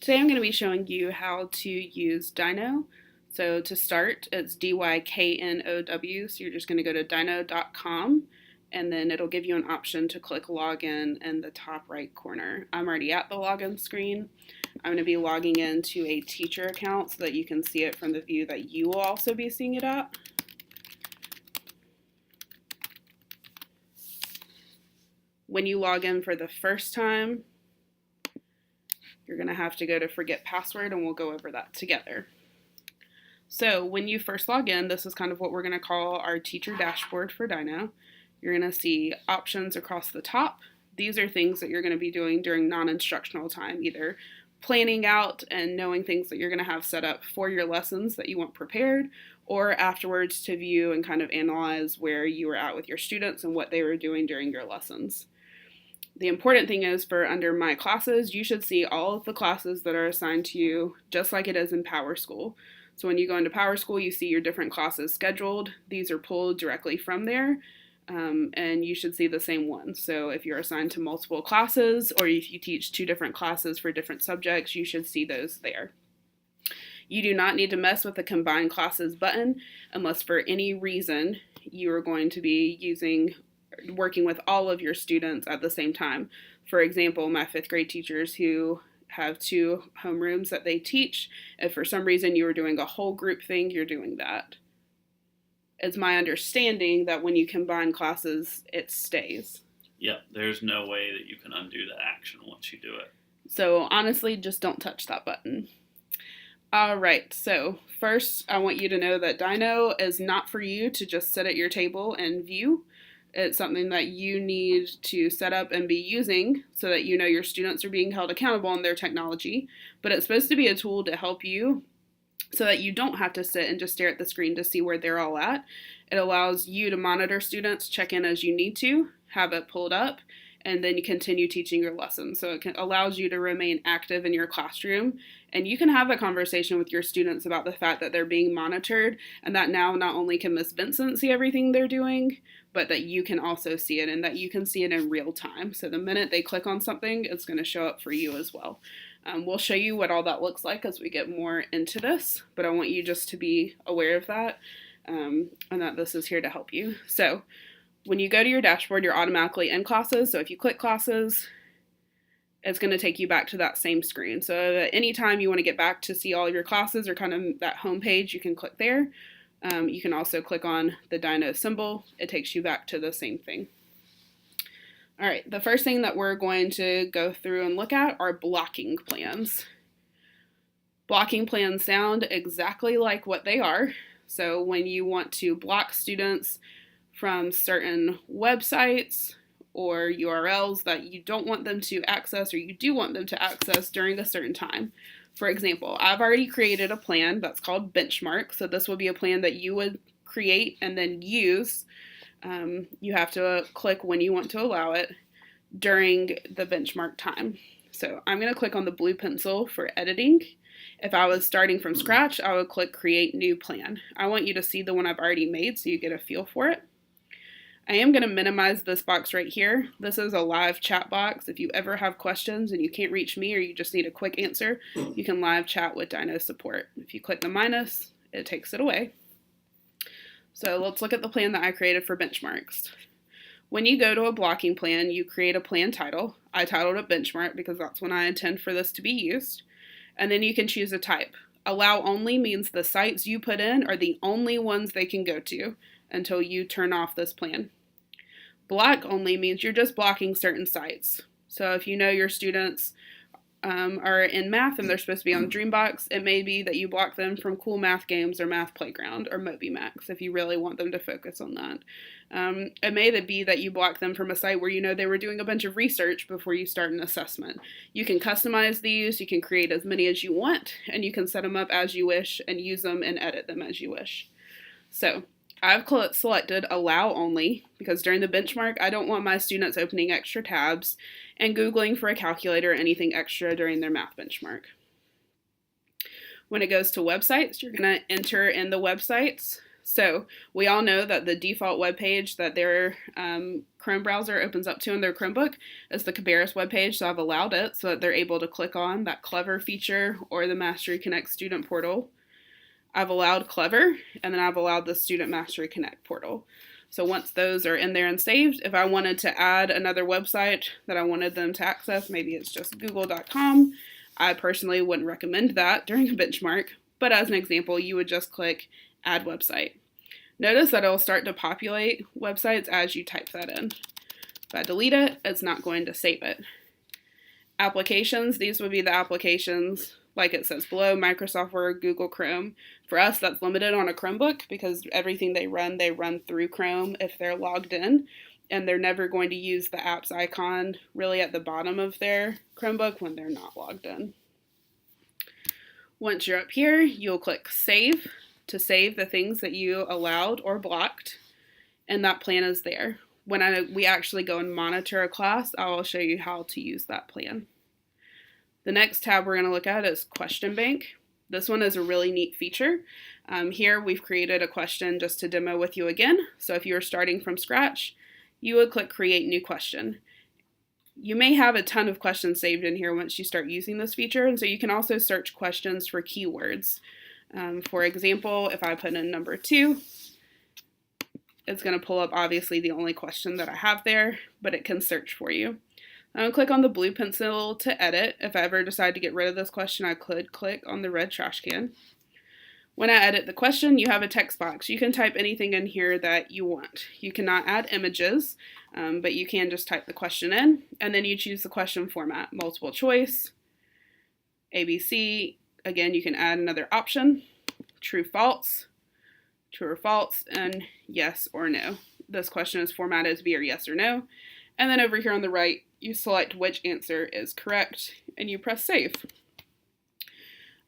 Today I'm going to be showing you how to use DyKnow. So to start, it's DyKnow. So you're just going to go to DyKnow.com and then it'll give you an option to click login in the top right corner. I'm already at the login screen. I'm going to be logging into a teacher account so that you can see it from the view that you will also be seeing it at. When you log in for the first time, you're going to have to go to forget password and we'll go over that together. So when you first log in, this is kind of what we're going to call our teacher dashboard for DyKnow. You're going to see options across the top. These are things that you're going to be doing during non-instructional time, either planning out and knowing things that you're going to have set up for your lessons that you want prepared, or afterwards to view and kind of analyze where you were at with your students and what they were doing during your lessons. The important thing is for under My Classes, you should see all of the classes that are assigned to you just like it is in PowerSchool. So when you go into PowerSchool, you see your different classes scheduled. These are pulled directly from there, and you should see the same ones. So if you're assigned to multiple classes, or if you teach two different classes for different subjects, you should see those there. You do not need to mess with the Combine Classes button unless for any reason you are going to be working with all of your students at the same time. For example, my 5th grade teachers who have 2 homerooms that they teach, if for some reason you were doing a whole group thing, you're doing that. It's my understanding that when you combine classes, it stays. Yep, there's no way that you can undo the action once you do it. So honestly, just don't touch that button. Alright, so first I want you to know that DyKnow is not for you to just sit at your table and view. It's something that you need to set up and be using so that you know your students are being held accountable on their technology. But it's supposed to be a tool to help you so that you don't have to sit and just stare at the screen to see where they're all at. It allows you to monitor students, check in as you need to, have it pulled up, and then you continue teaching your lessons. So it allows you to remain active in your classroom, and you can have a conversation with your students about the fact that they're being monitored, and that now not only can Miss Vincent see everything they're doing, but that you can also see it and that you can see it in real time. So the minute they click on something, it's going to show up for you as well. We'll show you what all that looks like as we get more into this, but I want you just to be aware of that and that this is here to help you. So when you go to your dashboard, you're automatically in classes. So if you click classes, it's going to take you back to that same screen. So at any time you want to get back to see all of your classes or kind of that home page, you can click there. You can also click on the DyKnow symbol. It takes you back to the same thing. All right, the first thing that we're going to go through and look at are blocking plans. Blocking plans sound exactly like what they are. So when you want to block students from certain websites or URLs that you don't want them to access or you do want them to access during a certain time. For example, I've already created a plan that's called Benchmark. So this will be a plan that you would create and then use. You have to click when you want to allow it during the benchmark time. So I'm going to click on the blue pencil for editing. If I was starting from scratch, I would click Create New Plan. I want you to see the one I've already made so you get a feel for it. I am going to minimize this box right here. This is a live chat box. If you ever have questions and you can't reach me or you just need a quick answer, you can live chat with DyKnow support. If you click the minus, it takes it away. So let's look at the plan that I created for benchmarks. When you go to a blocking plan, you create a plan title. I titled it Benchmark because that's when I intend for this to be used. And then you can choose a type. Allow only means the sites you put in are the only ones they can go to until you turn off this plan. Block only means you're just blocking certain sites. So if you know your students are in math and they're supposed to be on Dreambox, it may be that you block them from Cool Math Games or Math Playground or MobyMax if you really want them to focus on that. It may be that you block them from a site where you know they were doing a bunch of research before you start an assessment. You can customize these, you can create as many as you want, and you can set them up as you wish and use them and edit them as you wish. So I've selected Allow Only because during the benchmark, I don't want my students opening extra tabs and Googling for a calculator or anything extra during their math benchmark. When it goes to websites, you're going to enter in the websites. So we all know that the default web page that their Chrome browser opens up to in their Chromebook is the Cabarrus web page. So I've allowed it so that they're able to click on that Clever feature or the Mastery Connect student portal. I've allowed Clever, and then I've allowed the Student Mastery Connect portal. So once those are in there and saved, if I wanted to add another website that I wanted them to access, maybe it's just google.com, I personally wouldn't recommend that during a benchmark, but as an example, you would just click Add Website. Notice that it'll start to populate websites as you type that in. If I delete it, it's not going to save it. Applications, these would be the applications like it says below, Microsoft Word, Google Chrome. For us, that's limited on a Chromebook because everything they run through Chrome if they're logged in, and they're never going to use the apps icon really at the bottom of their Chromebook when they're not logged in. Once you're up here, you'll click Save to save the things that you allowed or blocked, and that plan is there. When we actually go and monitor a class, I'll show you how to use that plan. The next tab we're going to look at is Question Bank. This one is a really neat feature. Here we've created a question just to demo with you again. So if you were starting from scratch, you would click Create New Question. You may have a ton of questions saved in here once you start using this feature, and so you can also search questions for keywords. For example, if I put in number 2, it's going to pull up obviously the only question that I have there, but it can search for you. I'm going to click on the blue pencil to edit. If I ever decide to get rid of this question, I could click on the red trash can. When I edit the question, you have a text box. You can type anything in here that you want. You cannot add images, but you can just type the question in, and then you choose the question format, multiple choice, ABC. Again, you can add another option, true, false, true or false, and yes or no. This question is formatted to be or yes or no. And then over here on the right, you select which answer is correct, and you press save.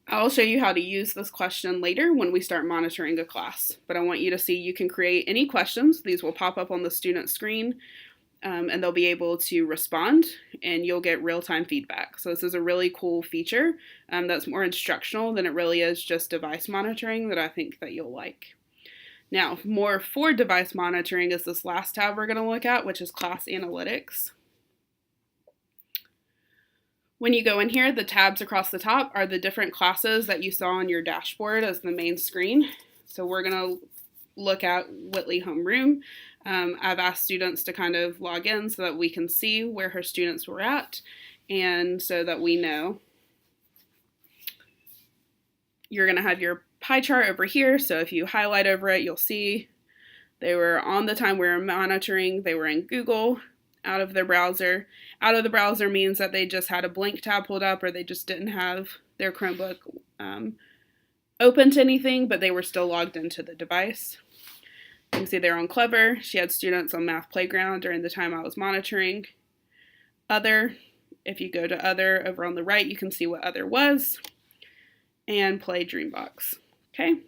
I'll show you how to use this question later when we start monitoring a class, but I want you to see you can create any questions. These will pop up on the student screen, and they'll be able to respond, and you'll get real-time feedback. So this is a really cool feature that's more instructional than it really is just device monitoring that I think that you'll like. Now, more for device monitoring is this last tab we're going to look at, which is Class Analytics. When you go in here, the tabs across the top are the different classes that you saw on your dashboard as the main screen. So we're going to look at Whitley Homeroom. I've asked students to kind of log in so that we can see where her students were at, and so that we know. You're going to have your pie chart over here, so if you highlight over it, you'll see they were on the time we were monitoring, they were in Google, out of their browser. Out of the browser means that they just had a blank tab pulled up, or they just didn't have their Chromebook open to anything, but they were still logged into the device. You can see they're on Clever. She had students on Math Playground during the time I was monitoring. Other, if you go to Other over on the right, you can see what Other was. And Play Dreambox. Okay,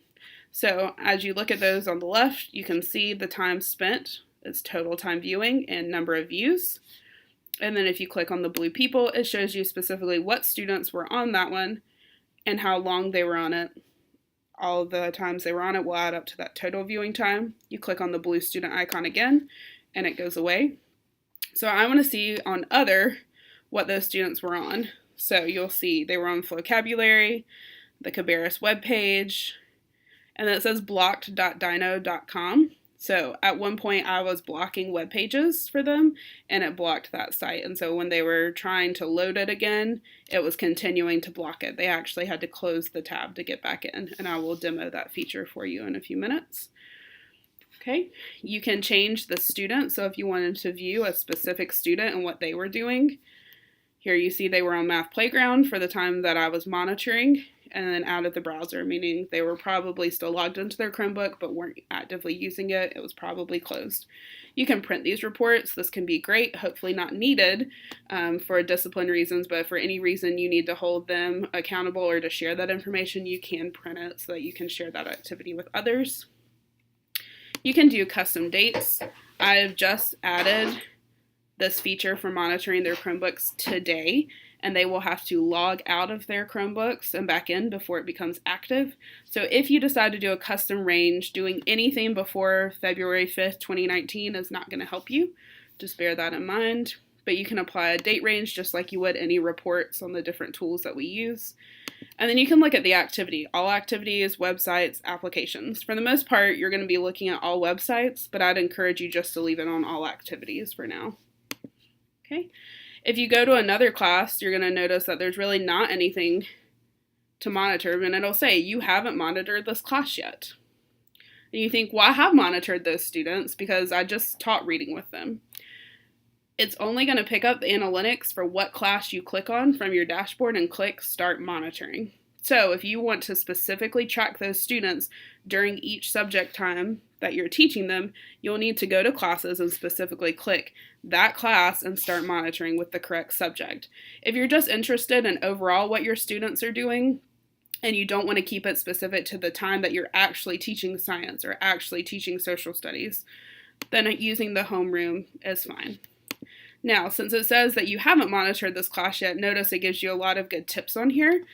so as you look at those on the left, you can see the time spent. It's total time viewing and number of views. And then if you click on the blue people, it shows you specifically what students were on that one and how long they were on it. All the times they were on it will add up to that total viewing time. You click on the blue student icon again, and it goes away. So I want to see on Other what those students were on. So you'll see they were on vocabulary, the Cabarrus webpage, and then it says blocked.dyknow.com. So at one point I was blocking web pages for them, and it blocked that site. And so when they were trying to load it again, it was continuing to block it. They actually had to close the tab to get back in, and I will demo that feature for you in a few minutes. Okay, you can change the student. So if you wanted to view a specific student and what they were doing, here you see they were on Math Playground for the time that I was monitoring, and then out of the browser, meaning they were probably still logged into their Chromebook but weren't actively using it. It was probably closed. You can print these reports. This can be great, hopefully not needed for discipline reasons, but for any reason you need to hold them accountable or to share that information, you can print it so that you can share that activity with others. You can do custom dates. I've just added this feature for monitoring their Chromebooks today, and they will have to log out of their Chromebooks and back in before it becomes active. So if you decide to do a custom range, doing anything before February 5th, 2019 is not going to help you. Just bear that in mind. But you can apply a date range just like you would any reports on the different tools that we use. And then you can look at the activity, all activities, websites, applications. For the most part, you're going to be looking at all websites, but I'd encourage you just to leave it on all activities for now. Okay. If you go to another class, you're going to notice that there's really not anything to monitor, and it'll say you haven't monitored this class yet. And you think, well, I have monitored those students because I just taught reading with them. It's only going to pick up the analytics for what class you click on from your dashboard and click Start Monitoring. So if you want to specifically track those students during each subject time that you're teaching them, you'll need to go to classes and specifically click that class and start monitoring with the correct subject. If you're just interested in overall what your students are doing and you don't want to keep it specific to the time that you're actually teaching science or actually teaching social studies, then using the homeroom is fine. Now, since it says that you haven't monitored this class yet, notice it gives you a lot of good tips on here. It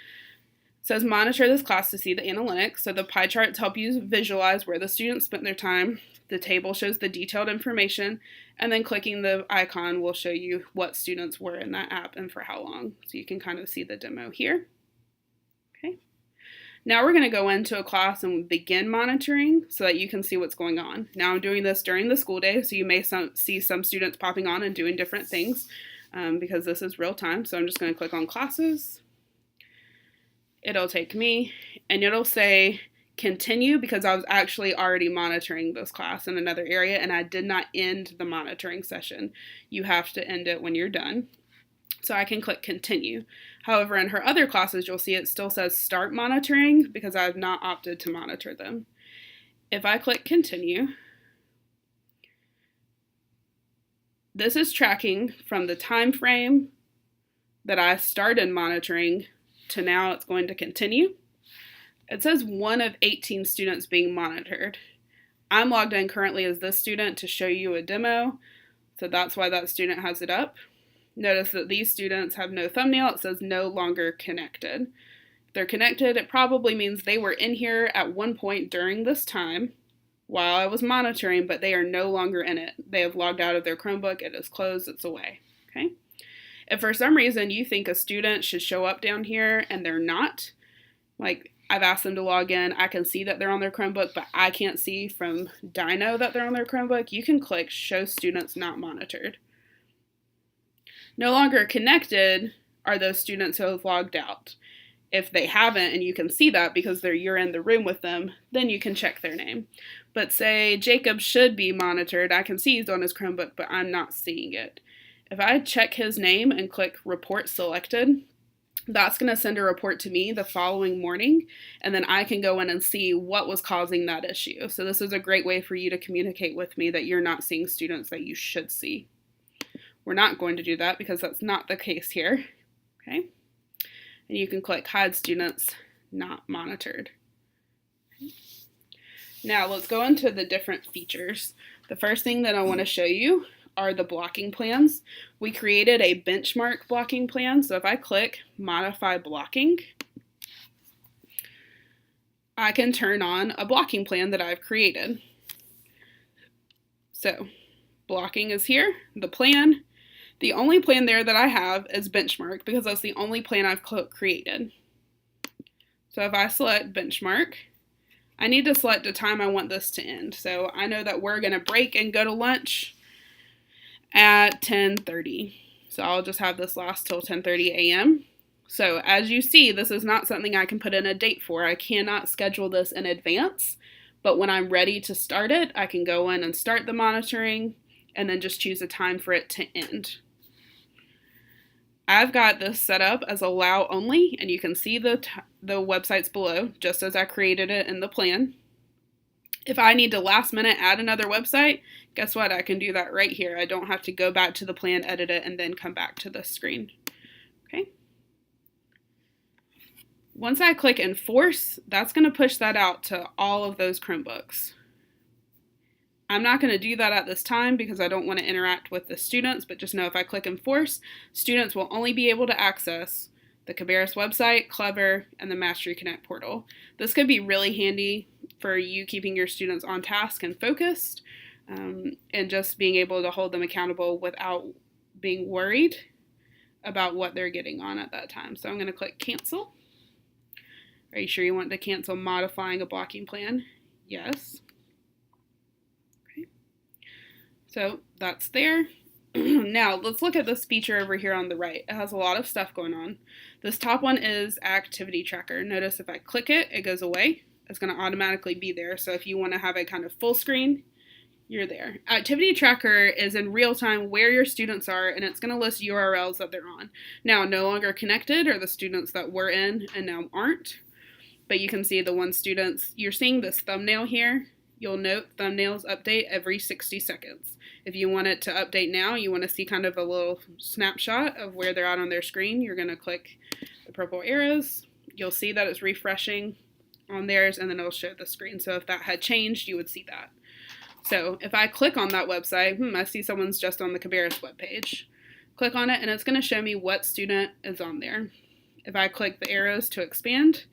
says monitor this class to see the analytics. So the pie charts help you visualize where the students spent their time. The table shows the detailed information. And then clicking the icon will show you what students were in that app and for how long. So you can kind of see the demo here. Okay. Now we're going to go into a class and begin monitoring so that you can see what's going on. Now I'm doing this during the school day, so you may see some students popping on and doing different things because this is real time. So I'm just going to click on classes. It'll take me and it'll say continue because I was actually already monitoring this class in another area and I did not end the monitoring session. You have to end it when you're done. So I can click continue. However, in her other classes, you'll see it still says start monitoring because I have not opted to monitor them. If I click continue, this is tracking from the time frame that I started monitoring to now it's going to continue. It says 1 of 18 students being monitored. I'm logged in currently as this student to show you a demo, so that's why that student has it up. Notice that these students have no thumbnail. It says no longer connected. If they're connected, it probably means they were in here at one point during this time while I was monitoring, but they are no longer in it. They have logged out of their Chromebook. It is closed. It's away. Okay. If for some reason you think a student should show up down here and they're not, like I've asked them to log in, I can see that they're on their Chromebook, but I can't see from DyKnow that they're on their Chromebook, you can click Show Students Not Monitored. No longer connected are those students who have logged out. If they haven't, and you can see that because you're in the room with them, then you can check their name. But say Jacob should be monitored, I can see he's on his Chromebook, but I'm not seeing it. If I check his name and click Report Selected, that's going to send a report to me the following morning, and then I can go in and see what was causing that issue. So this is a great way for you to communicate with me that you're not seeing students that you should see. We're not going to do that because that's not the case here. Okay. And you can click Hide Students Not Monitored. Okay. Now let's go into the different features. The first thing that I want to show you are the blocking plans. We created a benchmark blocking plan. So if I click Modify Blocking, I can turn on a blocking plan that I've created. So blocking is here, the plan. The only plan there that I have is benchmark because that's the only plan I've created. So if I select benchmark, I need to select the time I want this to end. So I know that we're going to break and go to lunch at 10:30. So I'll just have this last till 10:30 a.m. So as you see, this is not something I can put in a date for. I cannot schedule this in advance, but when I'm ready to start it, I can go in and start the monitoring and then just choose a time for it to end. I've got this set up as allow only, and you can see the websites below, just as I created it in the plan. If I need to last minute add another website, guess what? I can do that right here. I don't have to go back to the plan, edit it, and then come back to this screen. Okay. Once I click Enforce, that's going to push that out to all of those Chromebooks. I'm not going to do that at this time because I don't want to interact with the students, but just know if I click enforce, students will only be able to access the Cabarrus website, Clever, and the Mastery Connect portal. This could be really handy for you keeping your students on task and focused, and just being able to hold them accountable without being worried about what they're getting on at that time. So I'm going to click cancel. Are you sure you want to cancel modifying a blocking plan? Yes. Okay. So that's there. Now let's look at this feature over here on the right. It has a lot of stuff going on. This top one is activity tracker. Notice if I click it, it goes away. It's going to automatically be there. So if you want to have a kind of full screen, you're there. Activity tracker is in real time where your students are, and it's going to list URLs that they're on. Now, no longer connected are the students that were in and now aren't. But you can see the one students, you're seeing this thumbnail here. You'll note thumbnails update every 60 seconds. If you want it to update now, you want to see kind of a little snapshot of where they're at on their screen, you're going to click the purple arrows. You'll see that it's refreshing on theirs, and then it'll show the screen. So if that had changed, you would see that. So if I click on that website, I see someone's just on the Cabarrus webpage. Click on it, and it's going to show me what student is on there. If I click the arrows to expand,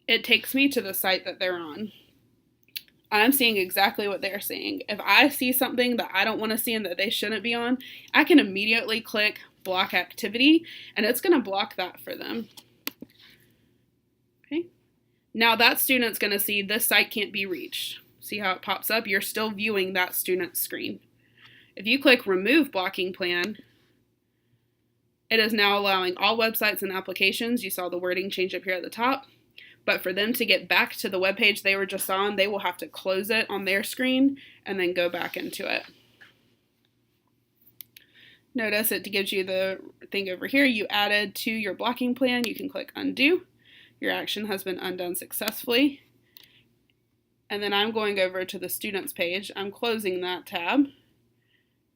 it takes me to the site that they're on. I'm seeing exactly what they're seeing. If I see something that I don't want to see and that they shouldn't be on, I can immediately click block activity, and it's going to block that for them. Okay. Now that student's going to see this site can't be reached. See how it pops up? You're still viewing that student's screen. If you click remove blocking plan, it is now allowing all websites and applications. You saw the wording change up here at the top. But for them to get back to the web page they were just on, they will have to close it on their screen and then go back into it. Notice it gives you the thing over here you added to your blocking plan. You can click undo. Your action has been undone successfully. And then I'm going over to the students page. I'm closing that tab.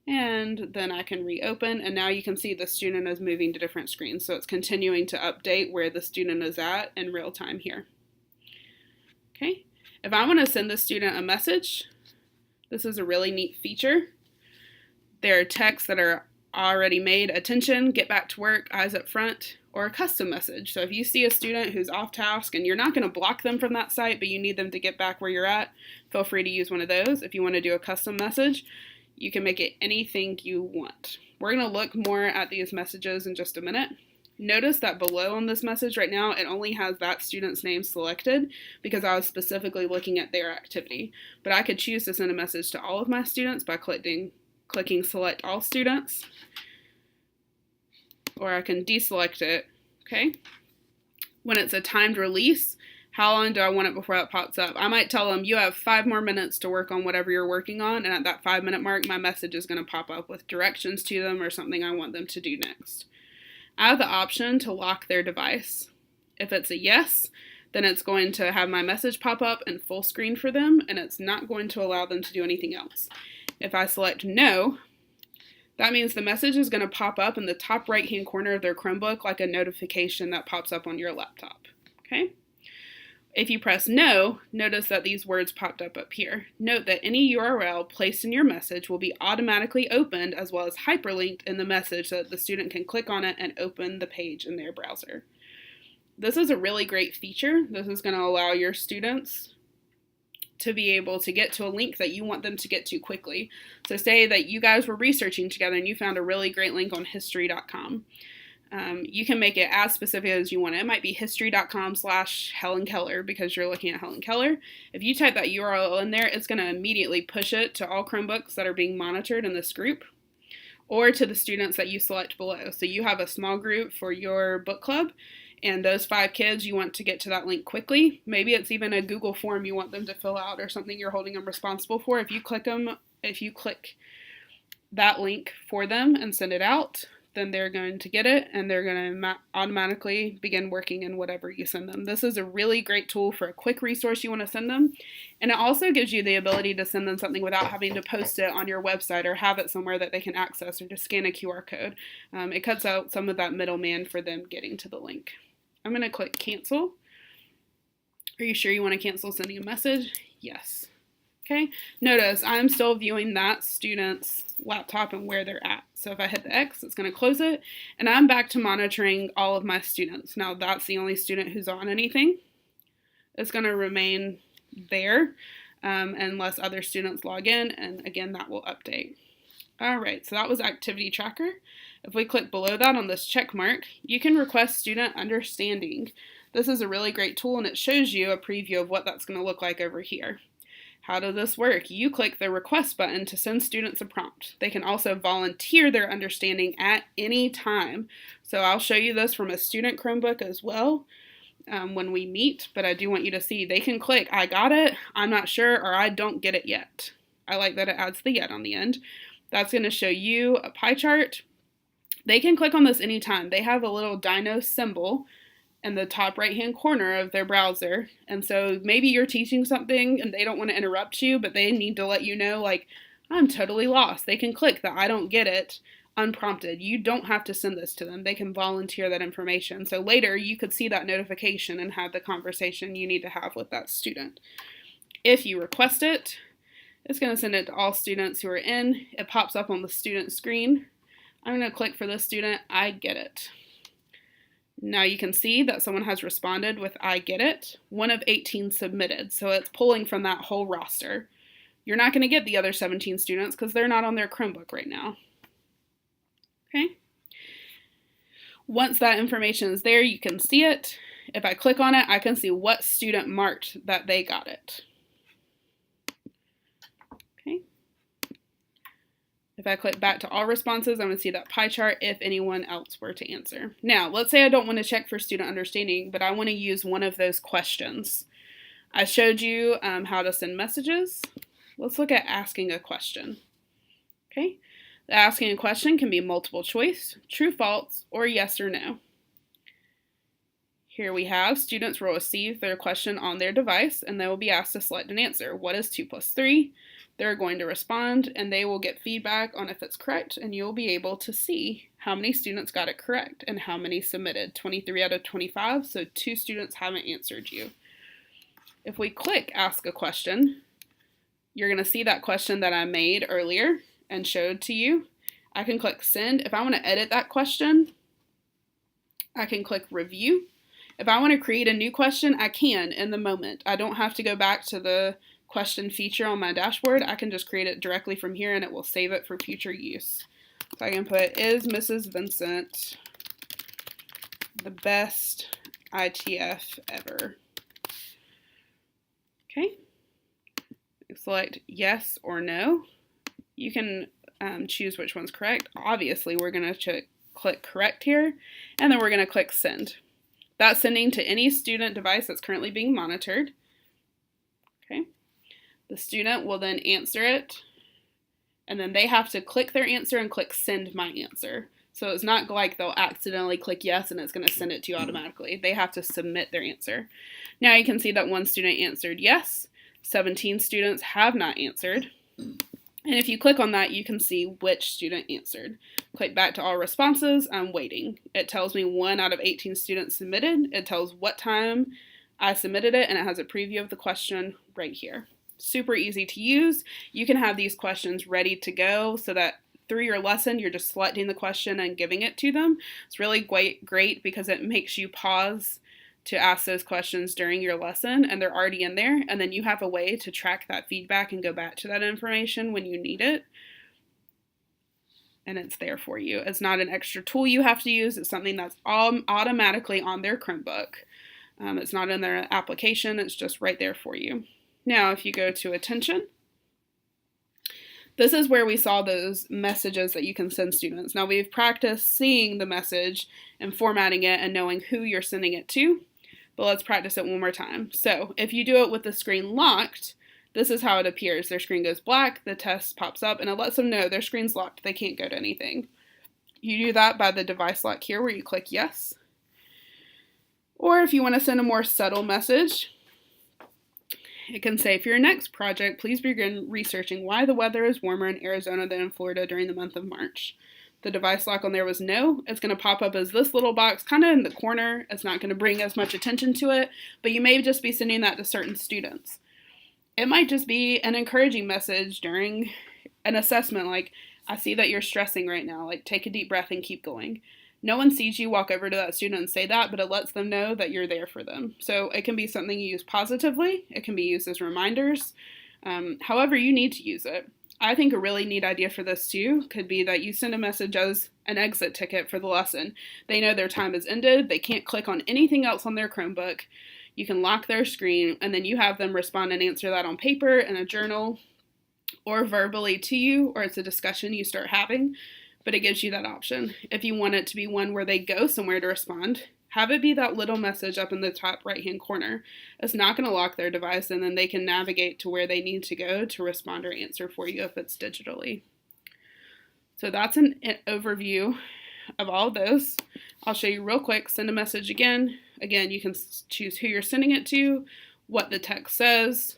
And then I can reopen, and now you can see the student is moving to different screens. So it's continuing to update where the student is at in real time here. Okay, if I want to send the student a message, this is a really neat feature. There are texts that are already made, attention, get back to work, eyes up front, or a custom message. So if you see a student who's off task and you're not going to block them from that site, but you need them to get back where you're at, feel free to use one of those. If you want to do a custom message, you can make it anything you want. We're going to look more at these messages in just a minute. Notice that below on this message right now, it only has that student's name selected because I was specifically looking at their activity. But I could choose to send a message to all of my students by clicking select all students, or I can deselect it, okay? When it's a timed release, how long do I want it before that pops up? I might tell them you have 5 more minutes to work on whatever you're working on, and at that 5-minute mark, my message is going to pop up with directions to them or something I want them to do next. I have the option to lock their device. If it's a yes, then it's going to have my message pop up in full screen for them, and it's not going to allow them to do anything else. If I select no, that means the message is going to pop up in the top right-hand corner of their Chromebook like a notification that pops up on your laptop. Okay? If you press no, notice that these words popped up here. Note that any URL placed in your message will be automatically opened as well as hyperlinked in the message so that the student can click on it and open the page in their browser. This is a really great feature. This is going to allow your students to be able to get to a link that you want them to get to quickly. So say that you guys were researching together and you found a really great link on history.com. You can make it as specific as you want. It might be history.com/Helen Keller because you're looking at Helen Keller. If you type that URL in there, it's going to immediately push it to all Chromebooks that are being monitored in this group or to the students that you select below. So you have a small group for your book club, and those 5 kids, you want to get to that link quickly. Maybe it's even a Google form you want them to fill out or something you're holding them responsible for. If you click that link for them and send it out, then they're going to get it and they're going to automatically begin working in whatever you send them. This is a really great tool for a quick resource you want to send them. And it also gives you the ability to send them something without having to post it on your website or have it somewhere that they can access or just scan a QR code. It cuts out some of that middleman for them getting to the link. I'm going to click cancel. Are you sure you want to cancel sending a message? Yes. Okay, notice I'm still viewing that student's laptop and where they're at. So if I hit the X, it's going to close it, and I'm back to monitoring all of my students. Now that's the only student who's on anything. It's going to remain there unless other students log in, and again, that will update. All right, so that was Activity Tracker. If we click below that on this check mark, you can request student understanding. This is a really great tool, and it shows you a preview of what that's going to look like over here. How does this work? You click the request button to send students a prompt. They can also volunteer their understanding at any time. So I'll show you this from a student Chromebook as well when we meet, but I do want you to see they can click, I got it, I'm not sure, or I don't get it yet. I like that it adds the yet on the end. That's going to show you a pie chart. They can click on this anytime. They have a little DyKnow symbol in the top right-hand corner of their browser. And so maybe you're teaching something and they don't want to interrupt you, but they need to let you know, like, I'm totally lost. They can click the I don't get it unprompted. You don't have to send this to them. They can volunteer that information. So later you could see that notification and have the conversation you need to have with that student. If you request it, it's going to send it to all students who are in. It pops up on the student screen. I'm going to click for this student, I get it. Now you can see that someone has responded with I get it, 1 of 18 submitted, so it's pulling from that whole roster. You're not going to get the other 17 students because they're not on their Chromebook right now. Okay. Once that information is there, you can see it. If I click on it, I can see what student marked that they got it. Okay. If I click back to all responses, I'm going to see that pie chart if anyone else were to answer. Now, let's say I don't want to check for student understanding, but I want to use one of those questions. I showed you how to send messages. Let's look at asking a question. Okay. The asking a question can be multiple choice, true, false, or yes or no. Here we have students will receive their question on their device and they will be asked to select an answer. What is 2 plus 3? They're going to respond and they will get feedback on if it's correct, and you'll be able to see how many students got it correct and how many submitted. 23 out of 25, so 2 students haven't answered you. If we click ask a question, you're going to see that question that I made earlier and showed to you. I can click send. If I want to edit that question, I can click review. If I want to create a new question, I can in the moment. I don't have to go back to the question feature on my dashboard. I can just create it directly from here and it will save it for future use. So I can put, is Mrs. Vincent the best ITF ever? Okay. Select yes or no. You can choose which one's correct. Obviously, we're going to click correct here, and then we're going to click send. That's sending to any student device that's currently being monitored. Okay. The student will then answer it, and then they have to click their answer and click send my answer. So it's not like they'll accidentally click yes and it's going to send it to you automatically. They have to submit their answer. Now you can see that 1 student answered yes. 17 students have not answered. And if you click on that, you can see which student answered. Click back to all responses, I'm waiting. It tells me 1 out of 18 students submitted. It tells what time I submitted it, and it has a preview of the question right here. Super easy to use. You can have these questions ready to go so that through your lesson, you're just selecting the question and giving it to them. It's really great because it makes you pause to ask those questions during your lesson, and they're already in there, and then you have a way to track that feedback and go back to that information when you need it, and it's there for you. It's not an extra tool you have to use. It's something that's automatically on their Chromebook. It's not in their application. It's just right there for you. Now, if you go to attention, this is where we saw those messages that you can send students. Now, we've practiced seeing the message and formatting it and knowing who you're sending it to. But let's practice it one more time. So if you do it with the screen locked, this is how it appears. Their screen goes black, the test pops up, and it lets them know their screen's locked. They can't go to anything. You do that by the device lock here where you click yes. Or if you want to send a more subtle message, it can say, for your next project, please begin researching why the weather is warmer in Arizona than in Florida during the month of March. The device lock on there was no. It's going to pop up as this little box kind of in the corner. It's not going to bring as much attention to it, but you may just be sending that to certain students. It might just be an encouraging message during an assessment, like, I see that you're stressing right now, like, take a deep breath and keep going. No one sees you walk over to that student and say that, but it lets them know that you're there for them. So it can be something you use positively. It can be used as reminders. However you need to use it. I think a really neat idea for this too could be that you send a message as an exit ticket for the lesson. They know their time has ended. They can't click on anything else on their Chromebook. You can lock their screen, and then you have them respond and answer that on paper in a journal or verbally to you, or it's a discussion you start having, but it gives you that option. If you want it to be one where they go somewhere to respond, have it be that little message up in the top right-hand corner. It's not going to lock their device, and then they can navigate to where they need to go to respond or answer for you if it's digitally. So that's an overview of all of those. I'll show you real quick. Send a message again. Again, you can choose who you're sending it to, what the text says.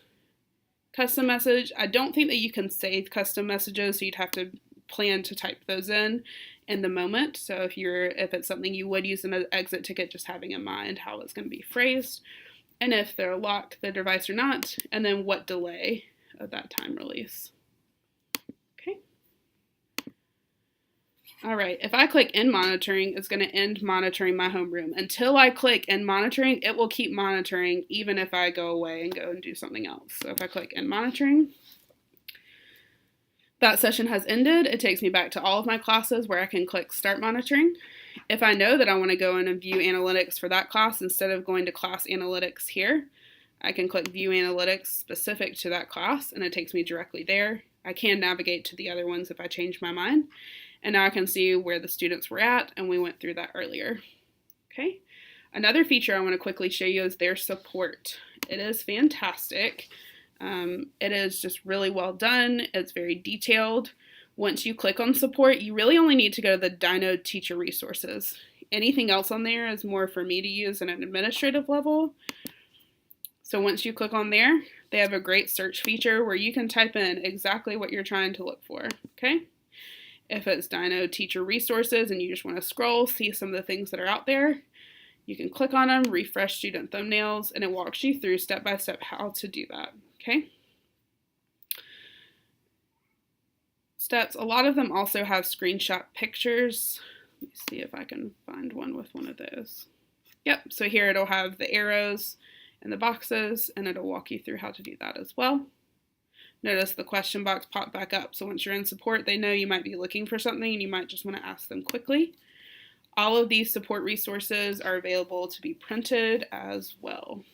Custom message. I don't think that you can save custom messages, so you'd have to plan to type those in the moment. So if it's something you would use in an exit ticket, just having in mind how it's going to be phrased, and if they're locked the device or not, and then what delay of that time release. Okay. All right, if I click end monitoring, it's going to end monitoring my homeroom. Until I click end monitoring, it will keep monitoring even if I go away and go and do something else. So if I click end monitoring, that session has ended. It takes me back to all of my classes where I can click start monitoring. If I know that I want to go in and view analytics for that class instead of going to class analytics here, I can click view analytics specific to that class and it takes me directly there. I can navigate to the other ones if I change my mind. And now I can see where the students were at, and we went through that earlier. Okay. Another feature I want to quickly show you is their support. It is fantastic. It is just really well done. It's very detailed. Once you click on support, you really only need to go to the DyKnow teacher resources. Anything else on there is more for me to use at an administrative level. So once you click on there, they have a great search feature where you can type in exactly what you're trying to look for. Okay. If it's DyKnow teacher resources and you just want to scroll, see some of the things that are out there, you can click on them, refresh student thumbnails, and it walks you through step by step how to do that. Okay. Steps, a lot of them also have screenshot pictures. Let me see if I can find one with one of those. Yep, so here it'll have the arrows and the boxes, and it'll walk you through how to do that as well. Notice the question box pop back up. So once you're in support, they know you might be looking for something and you might just want to ask them quickly. All of these support resources are available to be printed as well.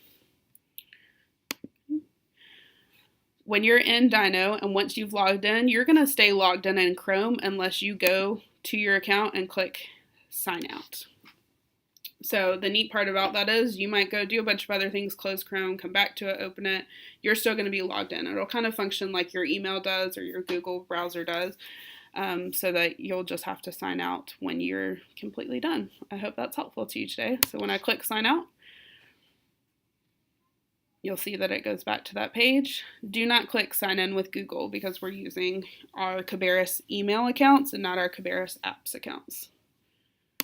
When you're in DyKnow and once you've logged in, you're going to stay logged in Chrome unless you go to your account and click sign out. So the neat part about that is you might go do a bunch of other things, close Chrome, come back to it, open it. You're still going to be logged in. It'll kind of function like your email does or your Google browser does, so that you'll just have to sign out when you're completely done. I hope that's helpful to you today. So when I click sign out, you'll see that it goes back to that page. Do not click sign in with Google because we're using our Cabarrus email accounts and not our Cabarrus apps accounts.